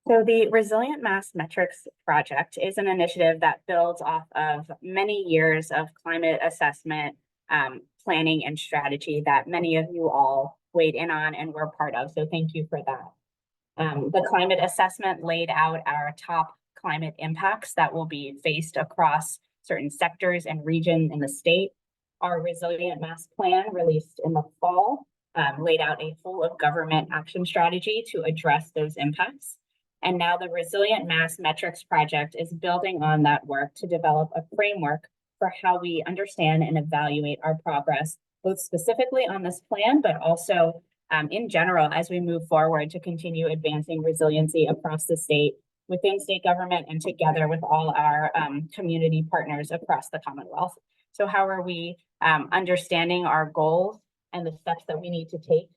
So the Resilient Mass Metrics project is an initiative that builds off of many years of climate assessment, planning and strategy that many of you all weighed in on and were part of. So thank you for that. The climate assessment laid out our top climate impacts that will be faced across certain sectors and regions in the state. Our Resilient Mass plan, released in the fall, laid out a whole of government action strategy to address those impacts. And now the Resilient Mass Metrics project is building on that work to develop a framework for how we understand and evaluate our progress, both specifically on this plan, but also in general, as we move forward to continue advancing resiliency across the state, within state government, and together with all our community partners across the Commonwealth. So how are we understanding our goals and the steps that we need to take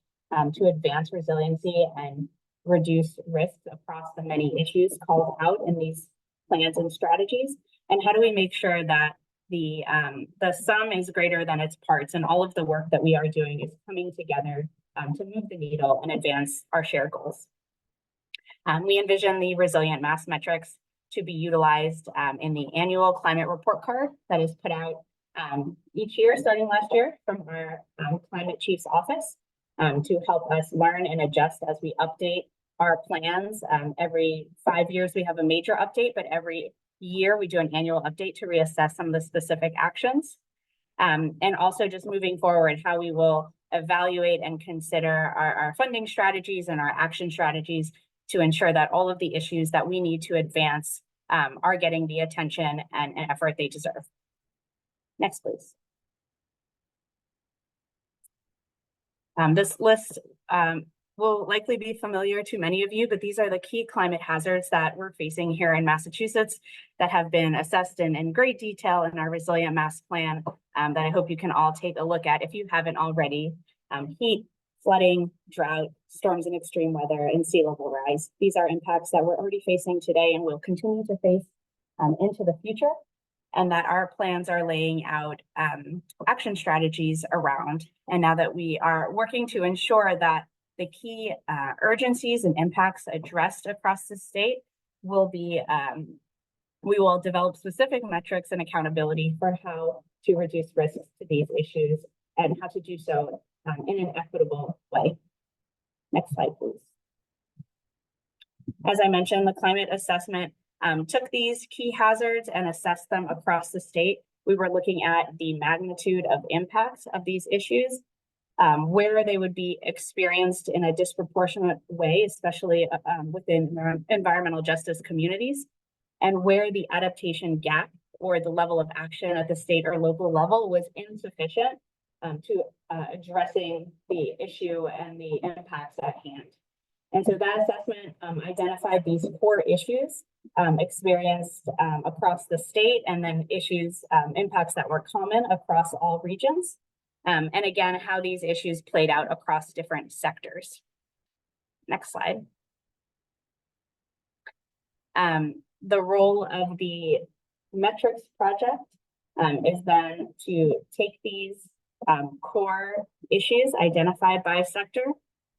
to advance resiliency and reduce risks across the many issues called out in these plans and strategies? And how do we make sure that the sum is greater than its parts, and all of the work that we are doing is coming together to move the needle and advance our shared goals? We envision the Resilient Mass Metrics to be utilized in the annual climate report card that is put out each year, starting last year, from our climate chief's office to help us learn and adjust as we update our plans. Every 5 years, we have a major update, but every year we do an annual update to reassess some of the specific actions. And also just moving forward, how we will evaluate and consider our funding strategies and our action strategies to ensure that all of the issues that we need to advance are getting the attention and effort they deserve. Next, please. This list will likely be familiar to many of you, but these are the key climate hazards that we're facing here in Massachusetts that have been assessed in great detail in our Resilient Mass plan that I hope you can all take a look at if you haven't already. Heat, flooding, drought, storms and extreme weather, and sea level rise. These are impacts that we're already facing today and will continue to face into the future, and that our plans are laying out action strategies around. And now that we are working to ensure that the key urgencies and impacts addressed across the state will be, we will develop specific metrics and accountability for how to reduce risks to these issues and how to do so in an equitable way. Next slide, please. As I mentioned, the climate assessment took these key hazards and assessed them across the state. We were looking at the magnitude of impacts of these issues, where they would be experienced in a disproportionate way, especially within environmental justice communities, and where the adaptation gap or the level of action at the state or local level was insufficient to addressing the issue and the impacts at hand. And so that assessment identified these core issues experienced across the state, and then impacts that were common across all regions. And again, how these issues played out across different sectors. Next slide. The role of the metrics project is then to take these core issues identified by sector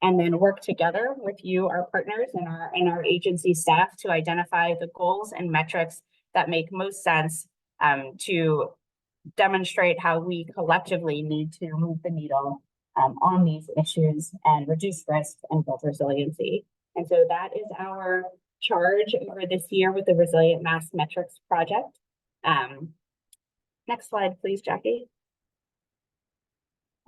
and then work together with you, our partners, and our agency staff to identify the goals and metrics that make most sense to demonstrate how we collectively need to move the needle on these issues and reduce risk and build resiliency. And so that is our charge over this year with the Resilient Mass Metrics project. Next slide, please, Jackie.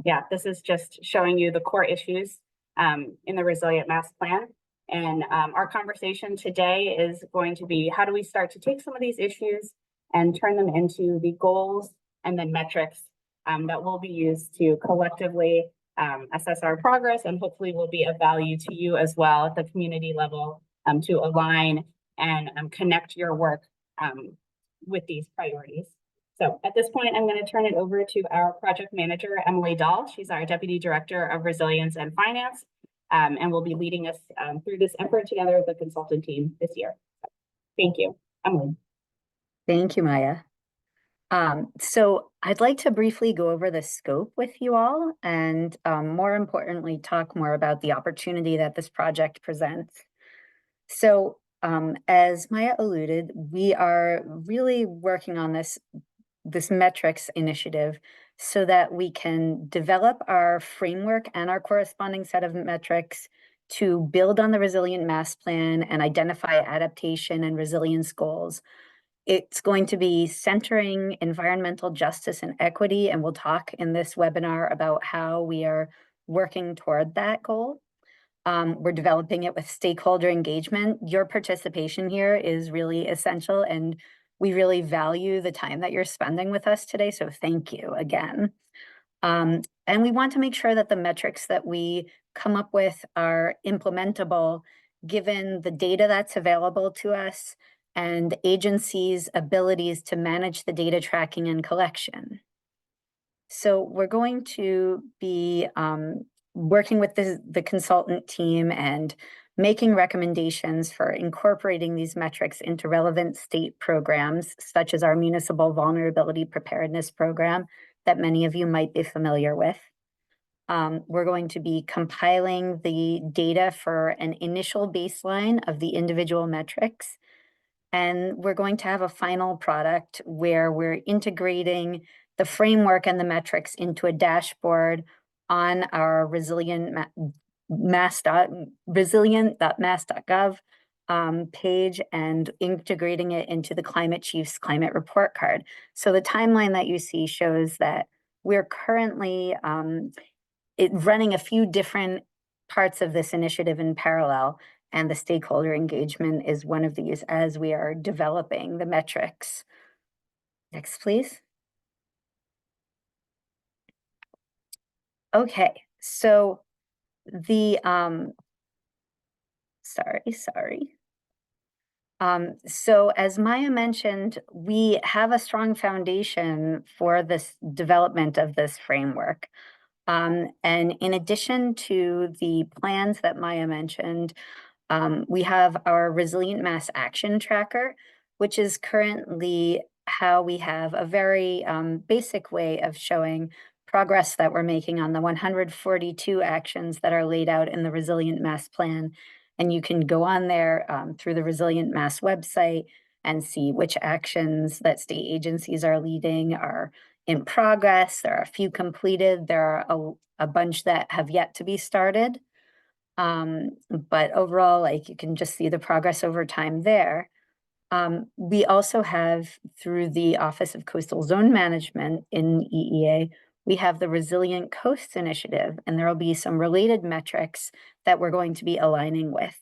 Yeah, this is just showing you the core issues in the Resilient Mass plan. And our conversation today is going to be, how do we start to take some of these issues and turn them into the goals and then metrics that will be used to collectively assess our progress, and hopefully will be of value to you as well at the community level to align and connect your work with these priorities. So at this point, I'm going to turn it over to our project manager, Emily Dahl. She's our Deputy Director of Resilience and Finance, and will be leading us through this effort together with the consultant team this year. Thank you, Emily. Thank you, Maya. So I'd like to briefly go over the scope with you all and more importantly, talk more about the opportunity that this project presents. So as Maya alluded, we are really working on this metrics initiative so that we can develop our framework and our corresponding set of metrics to build on the Resilient Mass Plan and identify adaptation and resilience goals. It's going to be centering environmental justice and equity, and we'll talk in this webinar about how we are working toward that goal. We're developing it with stakeholder engagement. Your participation here is really essential, and we really value the time that you're spending with us today, so thank you again. And we want to make sure that the metrics that we come up with are implementable given the data that's available to us and agencies' abilities to manage the data tracking and collection. So we're going to be working with the consultant team and making recommendations for incorporating these metrics into relevant state programs, such as our Municipal Vulnerability Preparedness Program that many of you might be familiar with. We're going to be compiling the data for an initial baseline of the individual metrics. And we're going to have a final product where we're integrating the framework and the metrics into a dashboard on our resilient.mass.gov page and integrating it into the Climate Chief's climate report card. So the timeline that you see shows that we're currently running a few different parts of this initiative in parallel, and the stakeholder engagement is one of these as we are developing the metrics. Next, please. Okay, so the, so as Maya mentioned, we have a strong foundation for this development of this framework. And in addition to the plans that Maya mentioned, we have our Resilient Mass Action Tracker, which is currently how we have a very basic way of showing progress that we're making on the 142 actions that are laid out in the Resilient Mass Plan. And you can go on there through the Resilient Mass website and see which actions that state agencies are leading are in progress. There are a few completed. There are a bunch that have yet to be started. But overall, like, you can just see the progress over time there. We also have, through the Office of Coastal Zone Management in EEA, we have the Resilient Coasts Initiative, and there will be some related metrics that we're going to be aligning with.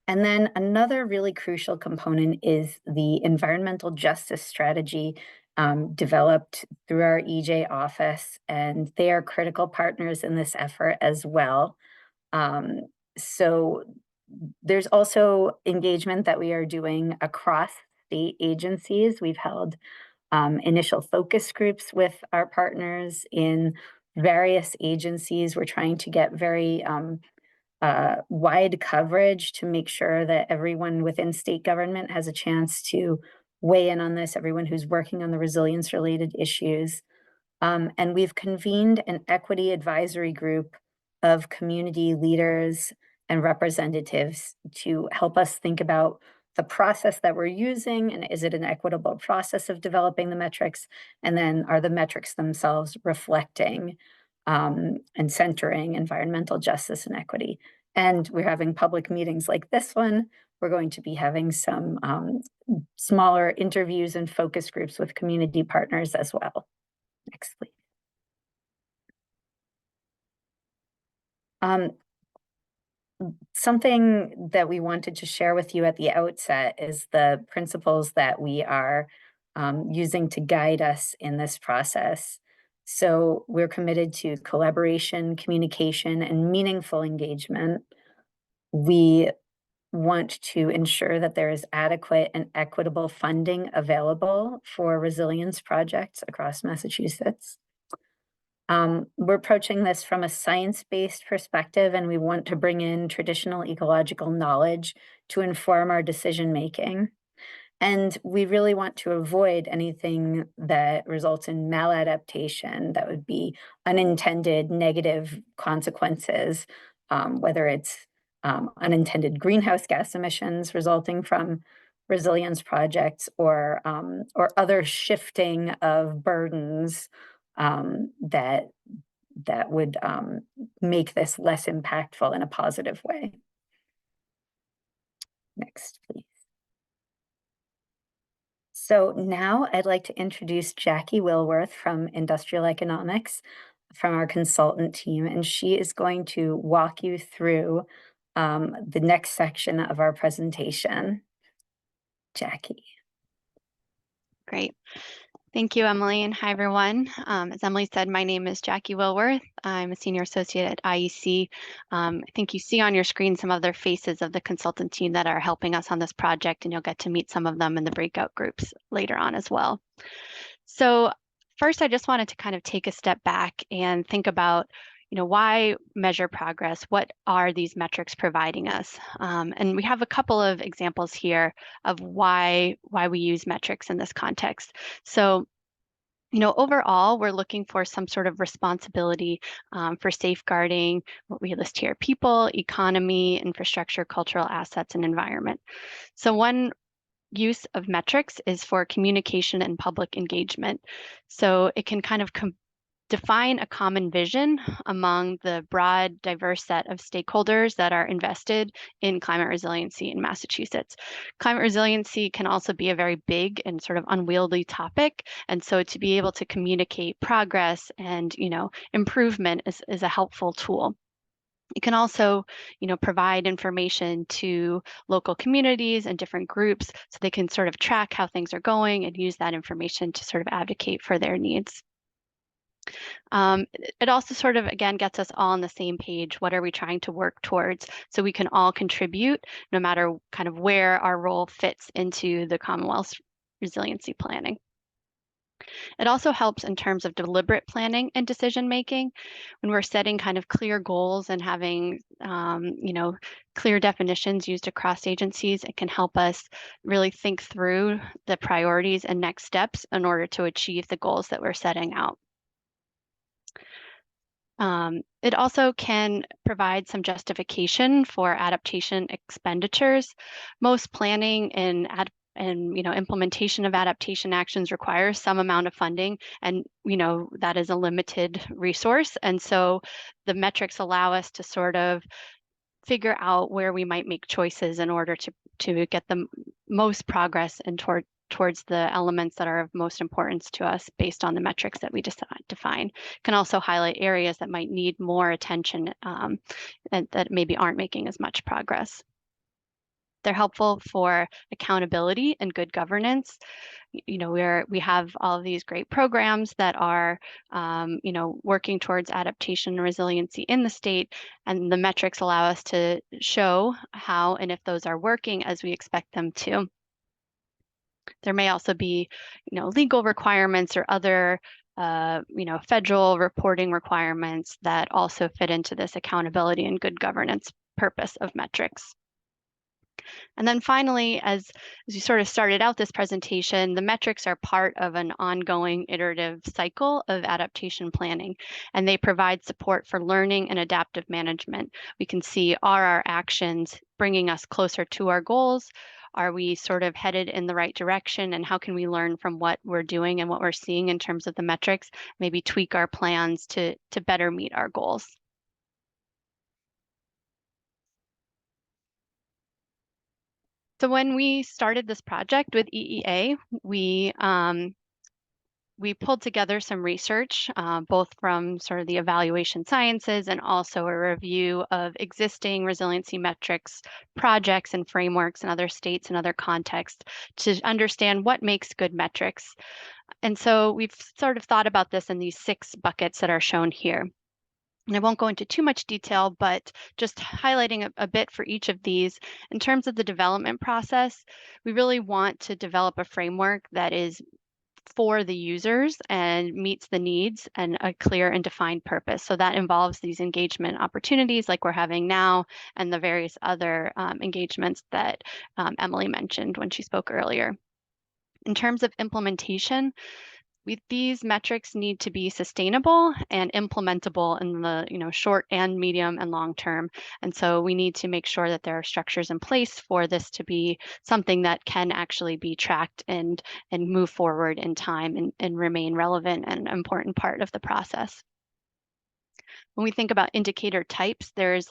And then another really crucial component is the environmental justice strategy developed through our EJ office, and they are critical partners in this effort as well. So there's also engagement that we are doing across state agencies. We've held initial focus groups with our partners in various agencies. We're trying to get very wide coverage to make sure that everyone within state government has a chance to weigh in on this, everyone who's working on the resilience-related issues. And we've convened an equity advisory group of community leaders and representatives to help us think about the process that we're using, and is it an equitable process of developing the metrics? And then are the metrics themselves reflecting and centering environmental justice and equity? And we're having public meetings like this one. We're going to be having some smaller interviews and focus groups with community partners as well. Next, please. Something that we wanted to share with you at the outset is the principles that we are using to guide us in this process. So we're committed to collaboration, communication, and meaningful engagement. We want to ensure that there is adequate and equitable funding available for resilience projects across Massachusetts. We're approaching this from a science-based perspective, and we want to bring in traditional ecological knowledge to inform our decision-making. And we really want to avoid anything that results in maladaptation, that would be unintended negative consequences, whether it's unintended greenhouse gas emissions resulting from resilience projects or other shifting of burdens that would make this less impactful in a positive way. Next, please. So now I'd like to introduce Jackie Wilworth from Industrial Economics from our consultant team, and she is going to walk you through the next section of our presentation. Jackie. Great. Thank you, Emily, and hi, everyone. As Emily said, my name is Jackie Wilworth. I'm a senior associate at IEC. I think you see on your screen some other faces of the consultant team that are helping us on this project, and you'll get to meet some of them in the breakout groups later on as well. So first, I just wanted to kind of take a step back and think about why measure progress? What are these metrics providing us? And we have a couple of examples here of why we use metrics in this context. So, overall, we're looking for some sort of responsibility for safeguarding what we list here: people, economy, infrastructure, cultural assets, and environment. So one use of metrics is for communication and public engagement. So it can kind of define a common vision among the broad, diverse set of stakeholders that are invested in climate resiliency in Massachusetts. Climate resiliency can also be a very big and sort of unwieldy topic. And so to be able to communicate progress and, improvement is a helpful tool. It can also, provide information to local communities and different groups so they can sort of track how things are going and use that information to sort of advocate for their needs. It also sort of, again, gets us all on the same page. What are we trying to work towards? So we can all contribute no matter kind of where our role fits into the Commonwealth's resiliency planning. It also helps in terms of deliberate planning and decision making. When we're setting kind of clear goals and having, clear definitions used across agencies, it can help us really think through the priorities and next steps in order to achieve the goals that we're setting out. It also can provide some justification for adaptation expenditures. Most planning and implementation of adaptation actions requires some amount of funding, and that is a limited resource. And so the metrics allow us to sort of figure out where we might make choices in order to get the most progress and towards the elements that are of most importance to us based on the metrics that we define. Can also highlight areas that might need more attention and that maybe aren't making as much progress. They're helpful for accountability and good governance. We have all of these great programs that are, working towards adaptation and resiliency in the state, and the metrics allow us to show how and if those are working as we expect them to. There may also be, legal requirements or other, federal reporting requirements that also fit into this accountability and good governance purpose of metrics. And then finally, as you sort of started out this presentation, the metrics are part of an ongoing iterative cycle of adaptation planning, and they provide support for learning and adaptive management. We can see, are our actions bringing us closer to our goals? Are we sort of headed in the right direction? And how can we learn from what we're doing and what we're seeing in terms of the metrics, maybe tweak our plans to better meet our goals? So when we started this project with EEA, we pulled together some research, both from sort of the evaluation sciences and also a review of existing resiliency metrics, projects and frameworks in other states and other contexts to understand what makes good metrics. And so we've sort of thought about this in these 6 buckets that are shown here. And I won't go into too much detail, but just highlighting a bit for each of these. In terms of the development process, we really want to develop a framework that is for the users and meets the needs and a clear and defined purpose. So that involves these engagement opportunities like we're having now and the various other engagements that Emily mentioned when she spoke earlier. In terms of implementation, these metrics need to be sustainable and implementable in the short and medium and long term. And so we need to make sure that there are structures in place for this to be something that can actually be tracked and move forward in time and remain relevant and an important part of the process. When we think about indicator types, there's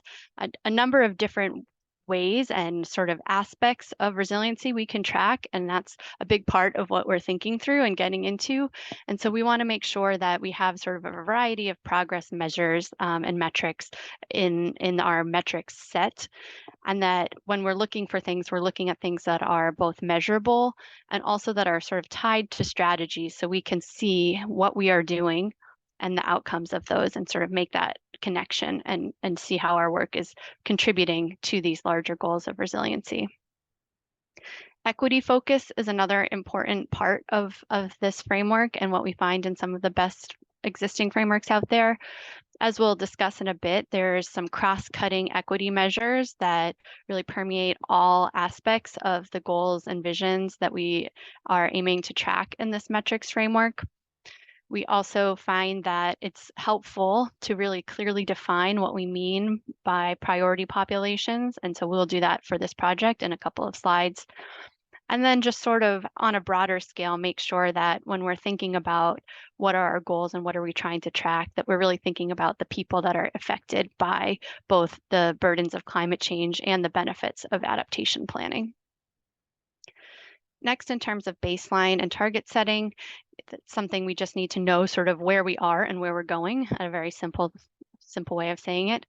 a number of different ways and sort of aspects of resiliency we can track, and that's a big part of what we're thinking through and getting into. And so we want to make sure that we have sort of a variety of progress measures and metrics in our metrics set, and that when we're looking for things, we're looking at things that are both measurable and also that are sort of tied to strategies, so we can see what we are doing and the outcomes of those and sort of make that connection and see how our work is contributing to these larger goals of resiliency. Equity focus is another important part of this framework and what we find in some of the best existing frameworks out there. As we'll discuss in a bit, there's some cross-cutting equity measures that really permeate all aspects of the goals and visions that we are aiming to track in this metrics framework. We also find that it's helpful to really clearly define what we mean by priority populations. And so we'll do that for this project in a couple of slides. And then just sort of on a broader scale, make sure that when we're thinking about what are our goals and what are we trying to track, that we're really thinking about the people that are affected by both the burdens of climate change and the benefits of adaptation planning. Next, in terms of baseline and target setting, it's something we just need to know sort of where we are and where we're going, a very simple way of saying it.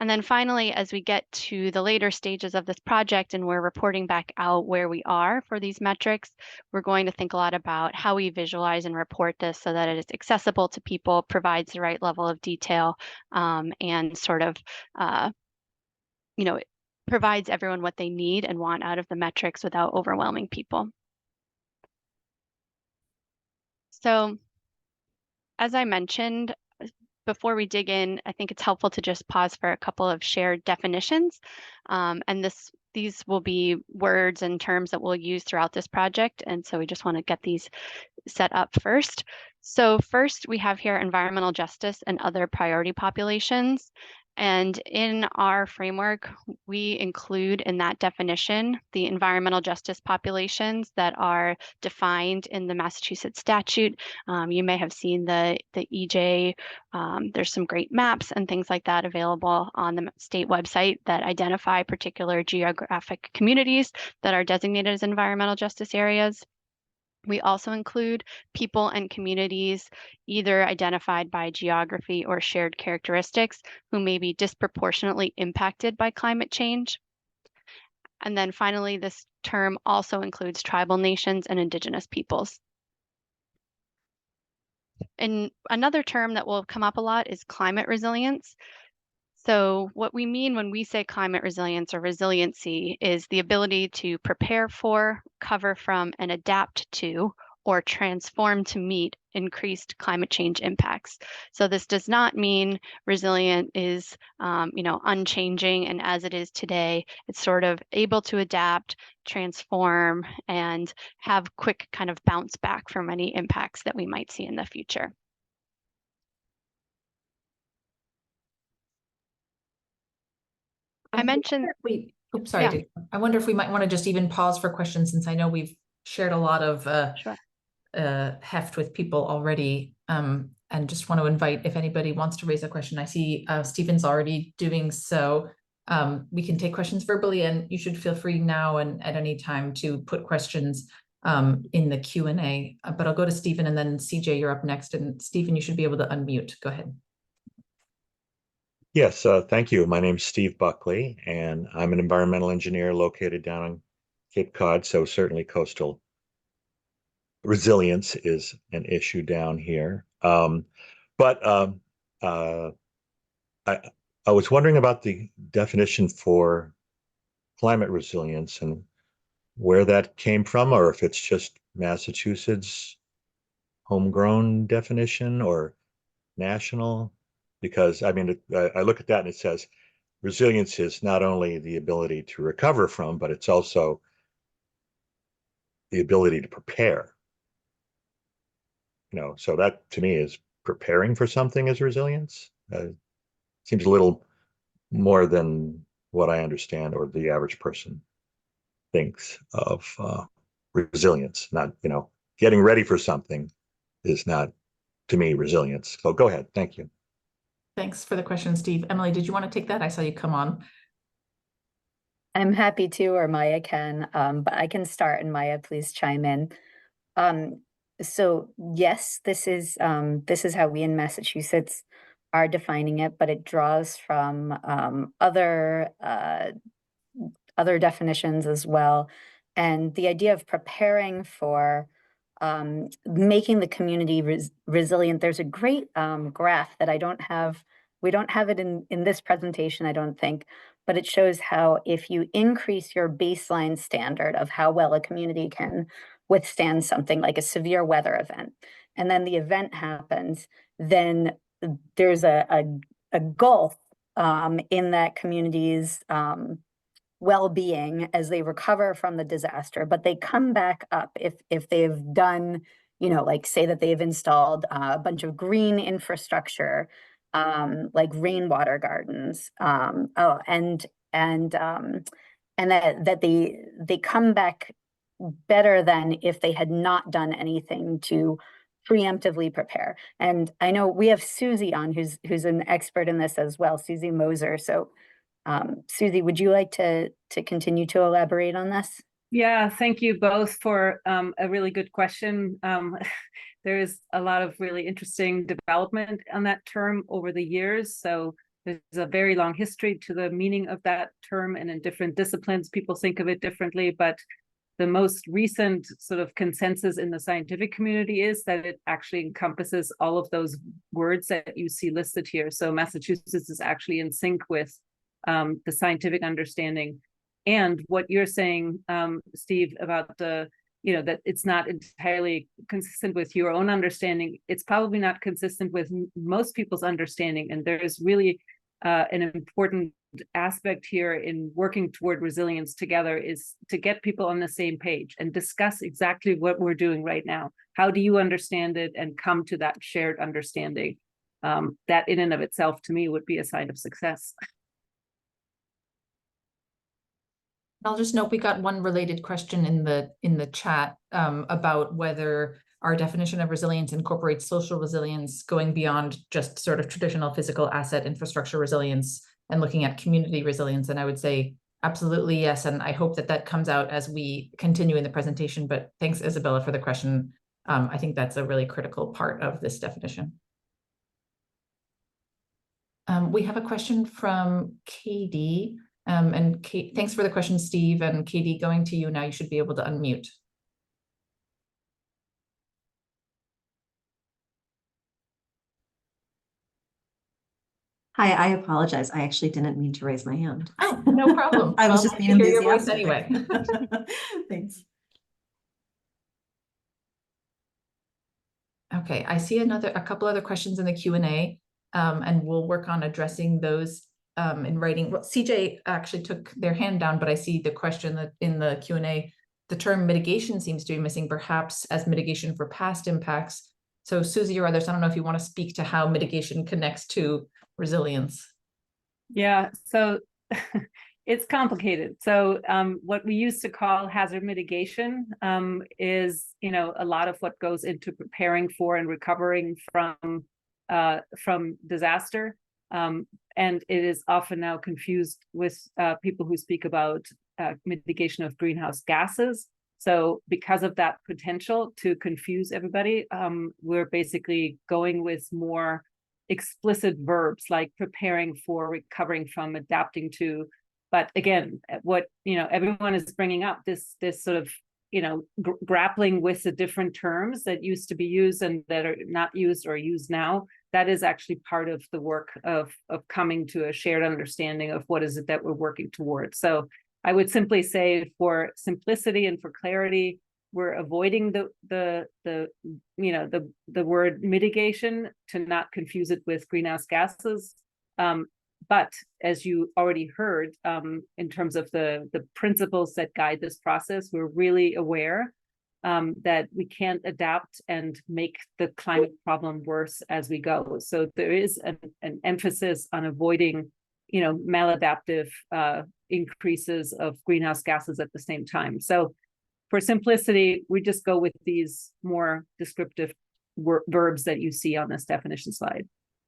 And then finally, as we get to the later stages of this project and we're reporting back out where we are for these metrics, we're going to think a lot about how we visualize and report this so that it is accessible to people, provides the right level of detail, and sort of, provides everyone what they need and want out of the metrics without overwhelming people. So, as I mentioned, before we dig in, I think it's helpful to just pause for a couple of shared definitions. And these will be words and terms that we'll use throughout this project. And so we just want to get these set up first. So first, we have here environmental justice and other priority populations. And in our framework, we include in that definition the environmental justice populations that are defined in the Massachusetts statute. You may have seen the EJ. There's some great maps and things like that available on the state website that identify particular geographic communities that are designated as environmental justice areas. We also include people and communities either identified by geography or shared characteristics who may be disproportionately impacted by climate change. And then finally, this term also includes tribal nations and indigenous peoples. And another term that will come up a lot is climate resilience. So what we mean when we say climate resilience or resiliency is the ability to prepare for, cover from, and adapt to, or transform to meet increased climate change impacts. So this does not mean resilient is, unchanging and as it is today. It's sort of able to adapt, transform, and have quick kind of bounce back from any impacts that we might see in the future. I mentioned. I wonder if we might want to just even pause for questions, since I know we've shared a lot of heft with people already, and just want to invite if anybody wants to raise a question. I see Stephen's already doing so. We can take questions verbally, and you should feel free now and at any time to put questions in the Q&A. But I'll go to Stephen, and then CJ, you're up next. And Stephen, you should be able to unmute. Go ahead. Yes, thank you. My name is Steve Buckley, and I'm an environmental engineer located down on Cape Cod, so certainly coastal resilience is an issue down here. But I was wondering about the definition for climate resilience and where that came from, or if it's just Massachusetts homegrown definition or national. Because I mean, I look at that and it says resilience is not only the ability to recover from, but it's also the ability to prepare. So that to me is preparing for something as resilience. Seems a little more than what I understand or the average person thinks of resilience. Not, getting ready for something is not, to me, resilience. So go ahead. Thank you. Thanks for the question, Steve. Emily, did you want to take that? I saw you come on. I'm happy to, or Maya can, but I can start and Maya, please chime in. So yes, this is how we in Massachusetts are defining it, but it draws from other definitions as well. And the idea of preparing for making the community resilient. There's a great graph that we don't have it in this presentation, I don't think, but it shows how if you increase your baseline standard of how well a community can withstand something like a severe weather event, and then the event happens, then there's a gulf in that community's well-being as they recover from the disaster, but they come back up if they've done, like say that they've installed a bunch of green infrastructure, like rainwater gardens, and that they come back better than if they had not done anything to preemptively prepare. And I know we have Susie on, who's an expert in this as well, Susie Moser. So Susie, would you like to continue to elaborate on this? Yeah, thank you both for a really good question. There is a lot of really interesting development on that term over the years. So there's a very long history to the meaning of that term, and in different disciplines, people think of it differently. But the most recent sort of consensus in the scientific community is that it actually encompasses all of those words that you see listed here. So Massachusetts is actually in sync with the scientific understanding. And what you're saying, Steve, about that it's not entirely consistent with your own understanding, it's probably not consistent with most people's understanding. And there's really an important aspect here in working toward resilience together is to get people on the same page and discuss exactly what we're doing right now. How do you understand it and come to that shared understanding? That in and of itself, to me, would be a sign of success. I'll just note we got one related question in the chat about whether our definition of resilience incorporates social resilience going beyond just sort of traditional physical asset infrastructure resilience and looking at community resilience. And I would say absolutely yes. And I hope that comes out as we continue in the presentation. But thanks, Isabella, for the question. I think that's a really critical part of this definition. We have a question from Katie. And Kate, thanks for the question, Steve. And Katie, going to you now, you should be able to unmute. Hi, I apologize. I actually didn't mean to raise my hand. Oh, no problem. I was just being enthusiastic. Hear your voice anyway. Thanks. Okay, I see a couple other questions in the Q&A, and we'll work on addressing those in writing. Well, CJ actually took their hand down, but I see the question that in the Q&A, the term mitigation seems to be missing, perhaps as mitigation for past impacts. So Susie or others, I don't know if you want to speak to how mitigation connects to resilience. Yeah, so it's complicated. So what we used to call hazard mitigation is, a lot of what goes into preparing for and recovering from disaster. And it is often now confused with people who speak about mitigation of greenhouse gases. So because of that potential to confuse everybody, we're basically going with more explicit verbs like preparing for, recovering from, adapting to. But again, what everyone is bringing up, this sort of grappling with the different terms that used to be used and that are not used or used now, that is actually part of the work of coming to a shared understanding of what is it that we're working towards. So I would simply say, for simplicity and for clarity, we're avoiding the word mitigation to not confuse it with greenhouse gases. But as you already heard, in terms of the principles that guide this process, we're really aware that we can't adapt and make the climate problem worse as we go. So there is an emphasis on avoiding, maladaptive increases of greenhouse gases at the same time. So for simplicity, we just go with these more descriptive verbs that you see on this definition slide.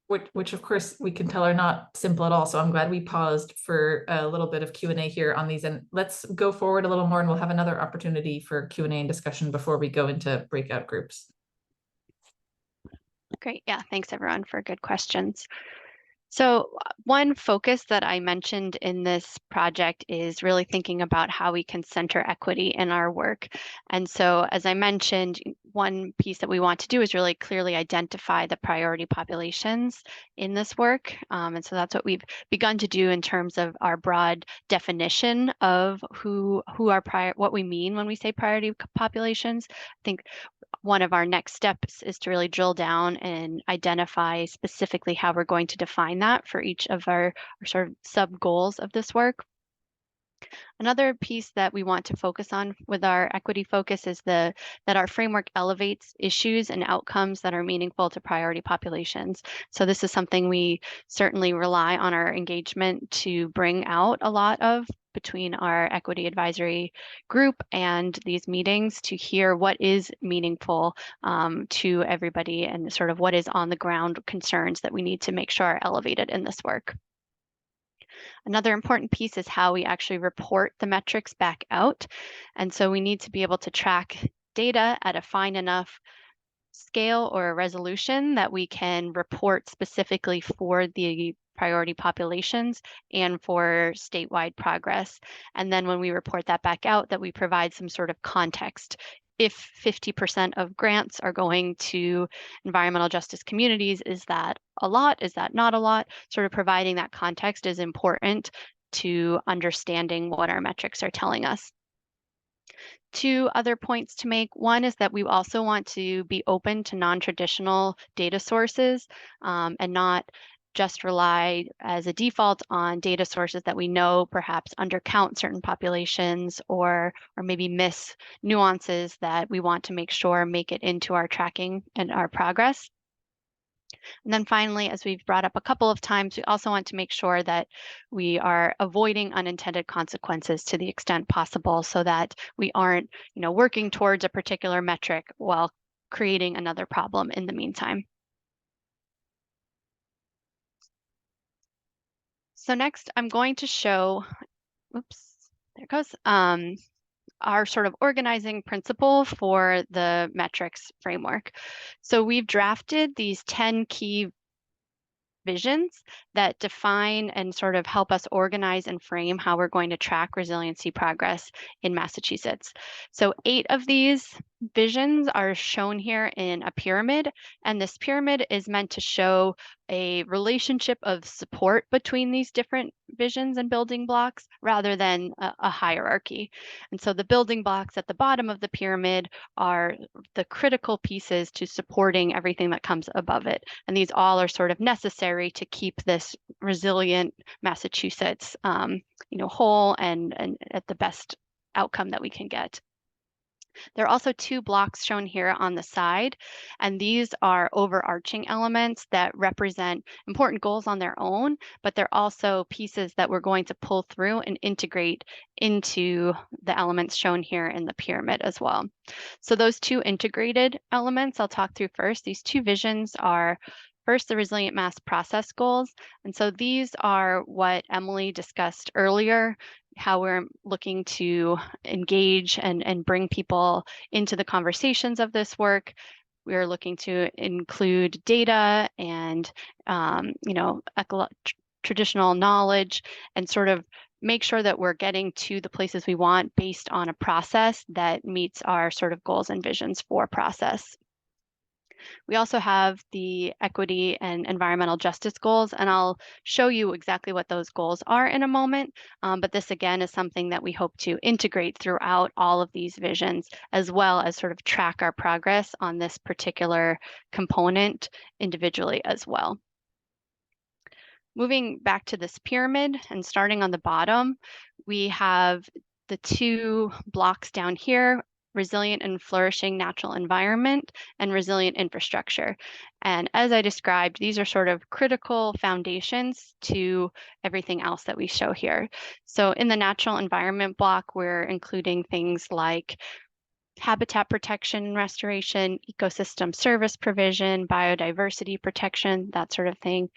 Which of course we can tell are not simple at all. So I'm glad we paused for a little bit of Q&A here on these, and let's go forward a little more and we'll have another opportunity for Q&A and discussion before we go into breakout groups. Great. Yeah, thanks everyone for good questions. So one focus that I mentioned in this project is really thinking about how we can center equity in our work. And so, as I mentioned, one piece that we want to do is really clearly identify the priority populations in this work. And so that's what we've begun to do in terms of our broad definition of what we mean when we say priority populations. I think one of our next steps is to really drill down and identify specifically how we're going to define that for each of our sort of sub goals of this work. Another piece that we want to focus on with our equity focus is that our framework elevates issues and outcomes that are meaningful to priority populations. So this is something we certainly rely on our engagement to bring out a lot of between our equity advisory group and these meetings to hear what is meaningful to everybody and sort of what is on the ground concerns that we need to make sure are elevated in this work. Another important piece is how we actually report the metrics back out. And so we need to be able to track data at a fine enough scale or a resolution that we can report specifically for the priority populations and for statewide progress. And then when we report that back out, that we provide some sort of context. If 50% of grants are going to environmental justice communities, is that a lot? Is that not a lot? Sort of providing that context is important to understanding what our metrics are telling us. Two other points to make. One is that we also want to be open to non-traditional data sources and not just rely as a default on data sources that we know perhaps undercount certain populations or maybe miss nuances that we want to make sure make it into our tracking and our progress. And then finally, as we've brought up a couple of times, we also want to make sure that we are avoiding unintended consequences to the extent possible so that we aren't, working towards a particular metric while creating another problem in the meantime. So next, I'm going to show, oops, there it goes, our sort of organizing principle for the metrics framework. So we've drafted these 10 key visions that define and sort of help us organize and frame how we're going to track resiliency progress in Massachusetts. So 8 of these visions are shown here in a pyramid, and this pyramid is meant to show a relationship of support between these different visions and building blocks rather than a hierarchy. And so the building blocks at the bottom of the pyramid are the critical pieces to supporting everything that comes above it. And these all are sort of necessary to keep this resilient Massachusetts, whole and at the best outcome that we can get. There are also 2 blocks shown here on the side, and these are overarching elements that represent important goals on their own, but they're also pieces that we're going to pull through and integrate into the elements shown here in the pyramid as well. So those 2 integrated elements I'll talk through first. These 2 visions are first, the ResilientMass process goals. And so these are what Emily discussed earlier, how we're looking to engage and bring people into the conversations of this work. We're looking to include data and, traditional knowledge and sort of make sure that we're getting to the places we want based on a process that meets our sort of goals and visions for process. We also have the equity and environmental justice goals, and I'll show you exactly what those goals are in a moment. But this, again, is something that we hope to integrate throughout all of these visions, as well as sort of track our progress on this particular component individually as well. Moving back to this pyramid and starting on the bottom, we have the 2 blocks down here resilient and flourishing natural environment, and resilient infrastructure. And as I described, these are sort of critical foundations to everything else that we show here. So in the natural environment block, we're including things like habitat protection and restoration, ecosystem service provision, biodiversity protection, that sort of thing.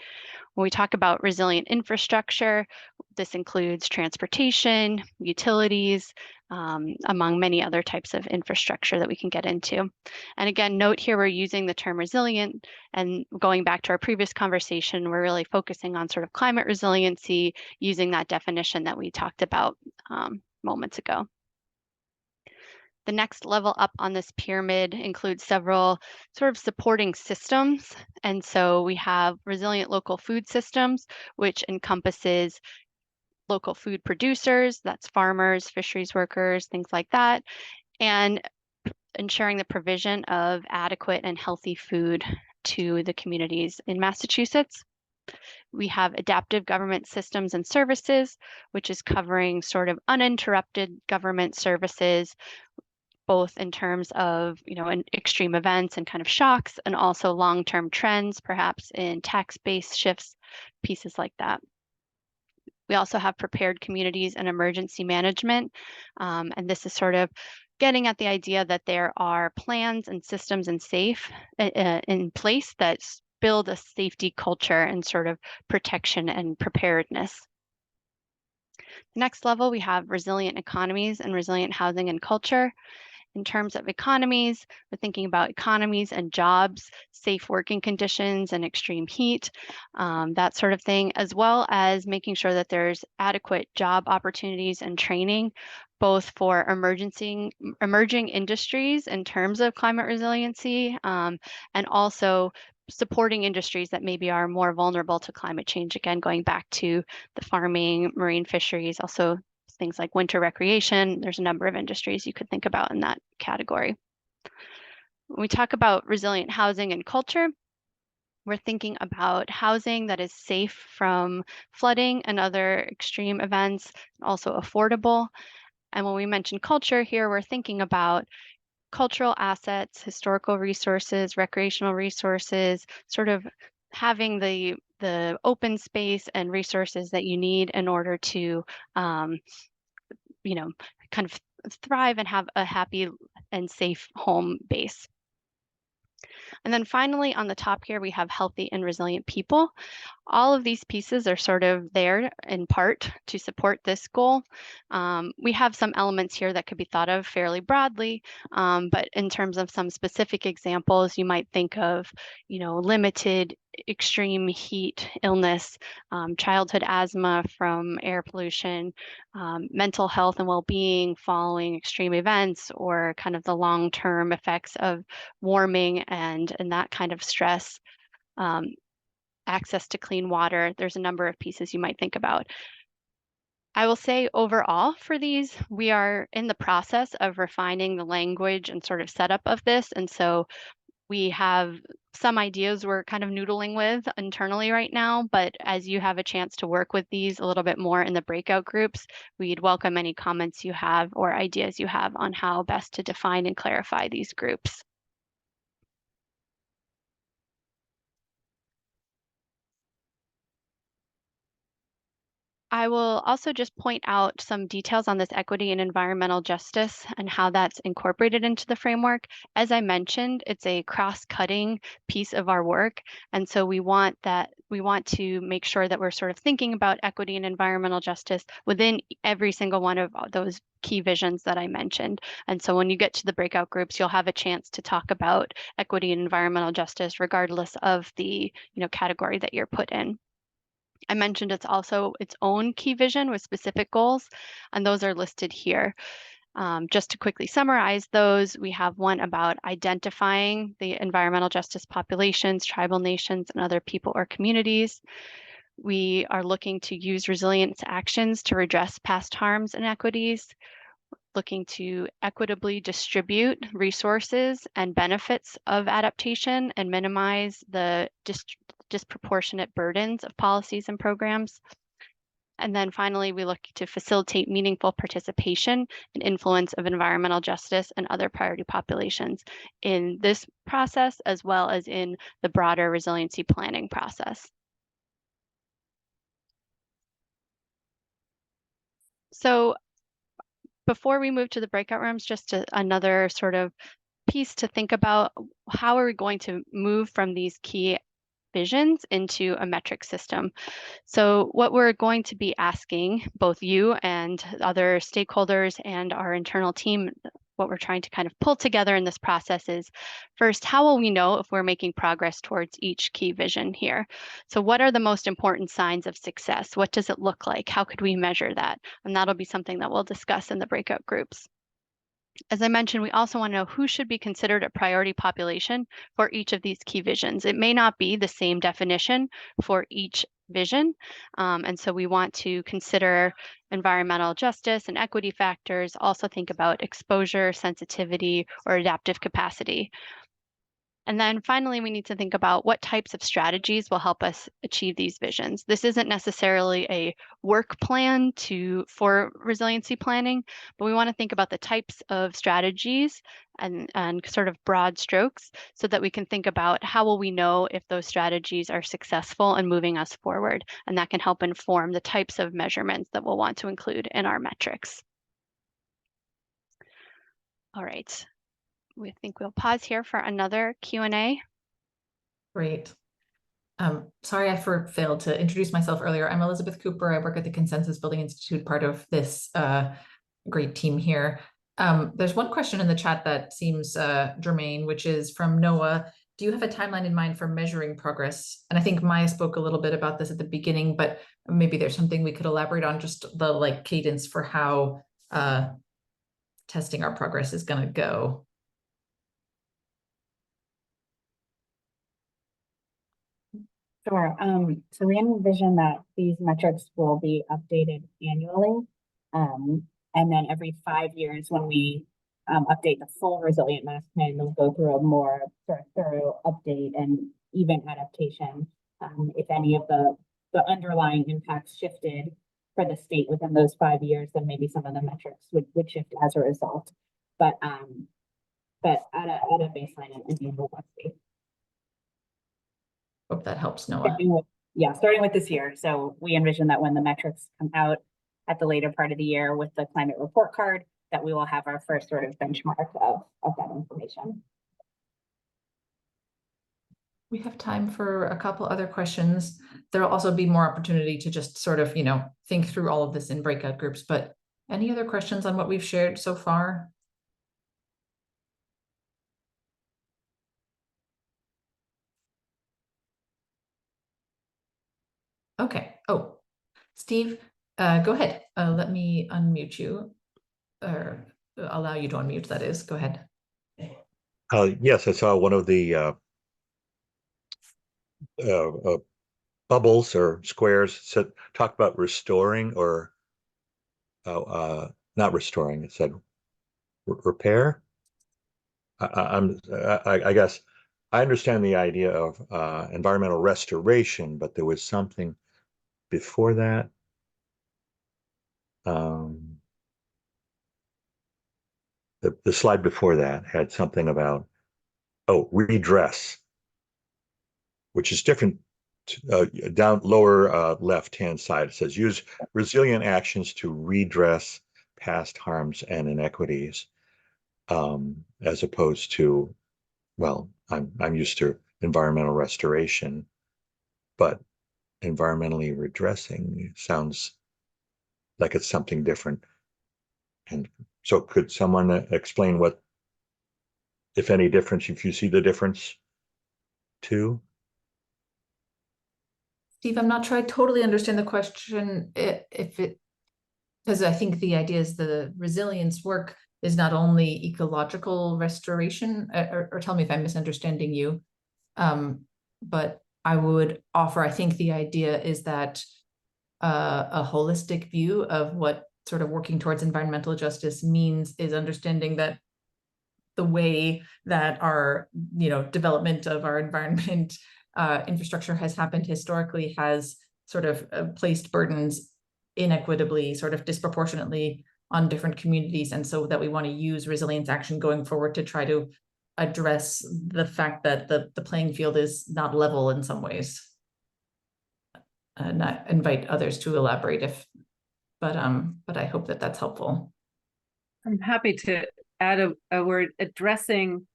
When we talk about resilient infrastructure, this includes transportation, utilities, among many other types of infrastructure that we can get into. And again, note here we're using the term resilient, and going back to our previous conversation, we're really focusing on sort of climate resiliency using that definition that we talked about moments ago. The next level up on this pyramid includes several sort of supporting systems. And so we have resilient local food systems, which encompasses local food producers, that's farmers, fisheries workers, things like that, and ensuring the provision of adequate and healthy food to the communities in Massachusetts. We have adaptive government systems and services, which is covering sort of uninterrupted government services, both in terms of, in extreme events and kind of shocks, and also long-term trends, perhaps in tax-based shifts, pieces like that. We also have prepared communities and emergency management. And this is sort of getting at the idea that there are plans and systems in place that build a safety culture and sort of protection and preparedness. Next level, we have resilient economies and resilient housing and culture. In terms of economies, we're thinking about economies and jobs, safe working conditions and extreme heat, that sort of thing, as well as making sure that there's adequate job opportunities and training, both for emerging industries in terms of climate resiliency, and also supporting industries that maybe are more vulnerable to climate change. Again, going back to the farming, marine fisheries, also things like winter recreation. There's a number of industries you could think about in that category. When we talk about resilient housing and culture, we're thinking about housing that is safe from flooding and other extreme events, also affordable. And when we mention culture here, we're thinking about cultural assets, historical resources, recreational resources, sort of having the open space and resources that you need in order to kind of thrive and have a happy and safe home base. And then finally, on the top here, we have healthy and resilient people. All of these pieces are sort of there in part to support this goal. We have some elements here that could be thought of fairly broadly, but in terms of some specific examples, you might think of, limited extreme heat illness, childhood asthma from air pollution, mental health and well-being following extreme events, or kind of the long-term effects of warming and that kind of stress, access to clean water. There's a number of pieces you might think about. I will say overall for these, we are in the process of refining the language and sort of setup of this. And so we have some ideas we're kind of noodling with internally right now, but as you have a chance to work with these a little bit more in the breakout groups, we'd welcome any comments you have or ideas you have on how best to define and clarify these groups. I will also just point out some details on this equity and environmental justice and how that's incorporated into the framework. As I mentioned, it's a cross-cutting piece of our work. And so we want to make sure that we're sort of thinking about equity and environmental justice within every single one of those key visions that I mentioned. And so when you get to the breakout groups, you'll have a chance to talk about equity and environmental justice regardless of the category that you're put in. I mentioned it's also its own key vision with specific goals, and those are listed here. Just to quickly summarize those, we have one about identifying the environmental justice populations, tribal nations, and other people or communities. We are looking to use resilience actions to redress past harms and inequities, looking to equitably distribute resources and benefits of adaptation and minimize the disproportionate burdens of policies and programs. And then finally, we look to facilitate meaningful participation and influence of environmental justice and other priority populations in this process, as well as in the broader resiliency planning process. So before we move to the breakout rooms, just another sort of piece to think about: how are we going to move from these key visions into a metric system? So what we're going to be asking both you and other stakeholders and our internal team, what we're trying to kind of pull together in this process is, first, how will we know if we're making progress towards each key vision here? So what are the most important signs of success? What does it look like? How could we measure that? And that'll be something that we'll discuss in the breakout groups. As I mentioned, we also want to know who should be considered a priority population for each of these key visions. It may not be the same definition for each vision, and so we want to consider environmental justice and equity factors, also think about exposure, sensitivity, or adaptive capacity. And then finally, we need to think about what types of strategies will help us achieve these visions. This isn't necessarily a work plan for resiliency planning, but we want to think about the types of strategies and sort of broad strokes so that we can think about how will we know if those strategies are successful in moving us forward. And that can help inform the types of measurements that we'll want to include in our metrics. All right. We think we'll pause here for another Q&A. Great. Sorry, I failed to introduce myself earlier. I'm Elizabeth Cooper. I work at the Consensus Building Institute, part of this great team here. There's one question in the chat that seems germane, which is from Noah. Do you have a timeline in mind for measuring progress? And I think Maya spoke a little bit about this at the beginning, but maybe there's something we could elaborate on, just the cadence for how testing our progress is going to go. Sure. So we envision that these metrics will be updated annually. And then every 5 years when we update the full resilient mass plan, they'll go through a more sort of thorough update and even adaptation. If any of the underlying impacts shifted for the state within those 5 years, then maybe some of the metrics would shift as a result. But at a baseline and annual update. Hope that helps, Noah. Starting with this year. So we envision that when the metrics come out at the later part of the year with the climate report card, that we will have our first sort of benchmark of that information. We have time for a couple other questions. There'll also be more opportunity to just sort of, think through all of this in breakout groups, but any other questions on what we've shared so far? Okay. Oh, Steve, go ahead. Let me unmute you, or allow you to unmute, that is. Go ahead. Yes, I saw one of the bubbles or squares talk about restoring or not restoring. It said repair. I guess I understand the idea of environmental restoration, but there was something before that. The slide before that had something about redress, which is different. Down lower left-hand side, it says use resilient actions to redress past harms and inequities, as opposed to, well, I'm used to environmental restoration, but environmentally redressing sounds like it's something different. And so could someone explain what, if any difference, if you see the difference too? Steve, I'm not sure I totally understand the question. Because I think the idea is the resilience work is not only ecological restoration, or tell me if I'm misunderstanding you. But I would offer, I think the idea is that a holistic view of what sort of working towards environmental justice means is understanding that the way that our, development of our environment infrastructure has happened historically has sort of placed burdens inequitably, sort of disproportionately on different communities, and so that we want to use resilience action going forward to try to address the fact that the playing field is not level in some ways. And I invite others to elaborate but I hope that that's helpful. I'm happy to add a word. Addressing,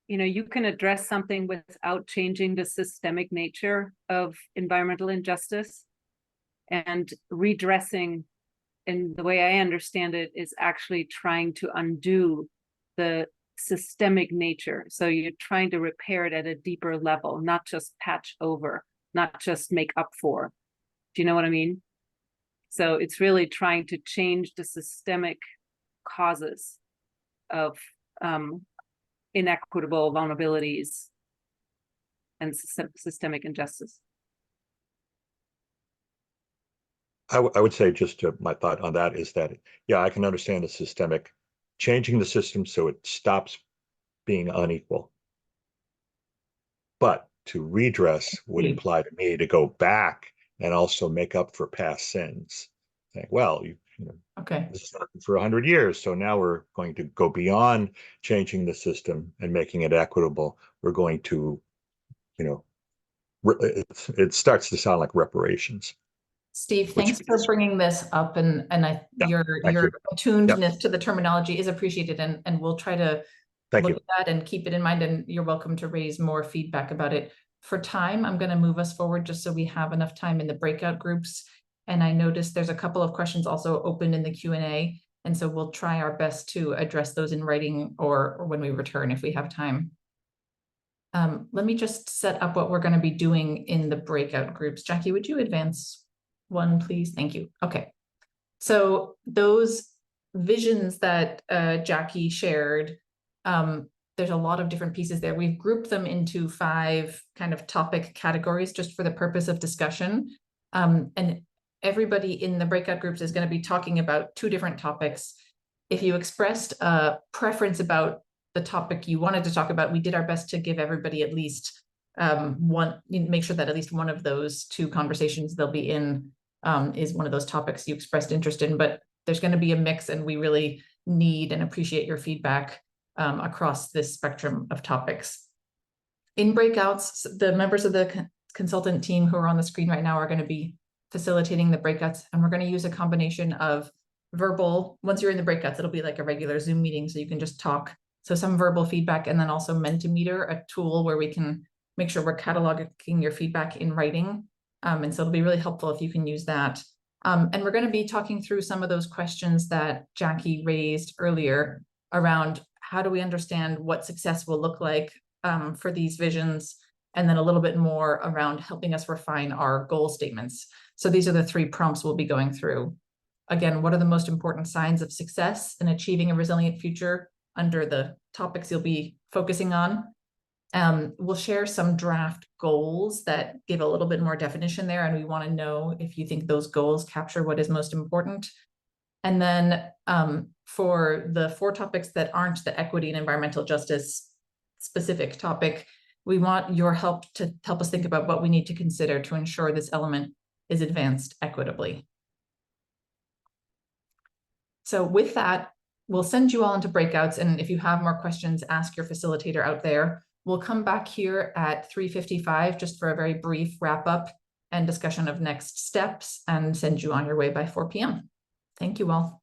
you can address something without changing the systemic nature of environmental injustice. And redressing, in the way I understand it, is actually trying to undo the systemic nature. So you're trying to repair it at a deeper level, not just patch over, not just make up for. Do you know what I mean? So it's really trying to change the systemic causes of inequitable vulnerabilities and systemic injustice. I would say just my thought on that is that, yeah, I can understand the systemic, changing the system so it stops being unequal. But to redress would imply to me to go back and also make up for past sins. Saying, well, okay, this is happened for 100 years, so now we're going to go beyond changing the system and making it equitable. We're going to, it starts to sound like reparations. Steve, thanks for bringing this up, and your attunedness to the terminology is appreciated, and we'll try to look at that and keep it in mind, and you're welcome to raise more feedback about it. For time, I'm going to move us forward just so we have enough time in the breakout groups, and I noticed there's a couple of questions also open in the Q&A, and so we'll try our best to address those in writing or when we return if we have time. Let me just set up what we're going to be doing in the breakout groups. Jackie, would you advance one, please? Thank you. Okay. So those visions that Jackie shared, there's a lot of different pieces there. We've grouped them into 5 kind of topic categories just for the purpose of discussion. And everybody in the breakout groups is going to be talking about 2 different topics. If you expressed a preference about the topic you wanted to talk about, we did our best to give everybody at least one, make sure that at least one of those 2 conversations they'll be in is one of those topics you expressed interest in, but there's going to be a mix, and we really need and appreciate your feedback across this spectrum of topics. In breakouts, the members of the consultant team who are on the screen right now are going to be facilitating the breakouts, and we're going to use a combination of verbal. Once you're in the breakouts, it'll be like a regular Zoom meeting, so you can just talk. So some verbal feedback, and then also Mentimeter, a tool where we can make sure we're cataloging your feedback in writing. And so it'll be really helpful if you can use that. And we're going to be talking through some of those questions that Jackie raised earlier around how do we understand what success will look like for these visions, and then a little bit more around helping us refine our goal statements. So these are the 3 prompts we'll be going through. Again, what are the most important signs of success in achieving a resilient future under the topics you'll be focusing on? We'll share some draft goals that give a little bit more definition there, and we want to know if you think those goals capture what is most important. And then for the 4 topics that aren't the equity and environmental justice specific topic, we want your help to help us think about what we need to consider to ensure this element is advanced equitably. So with that, we'll send you all into breakouts, and if you have more questions, ask your facilitator out there. We'll come back here at 3:55 just for a very brief wrap up and discussion of next steps, and send you on your way by 4 p.m. Thank you all.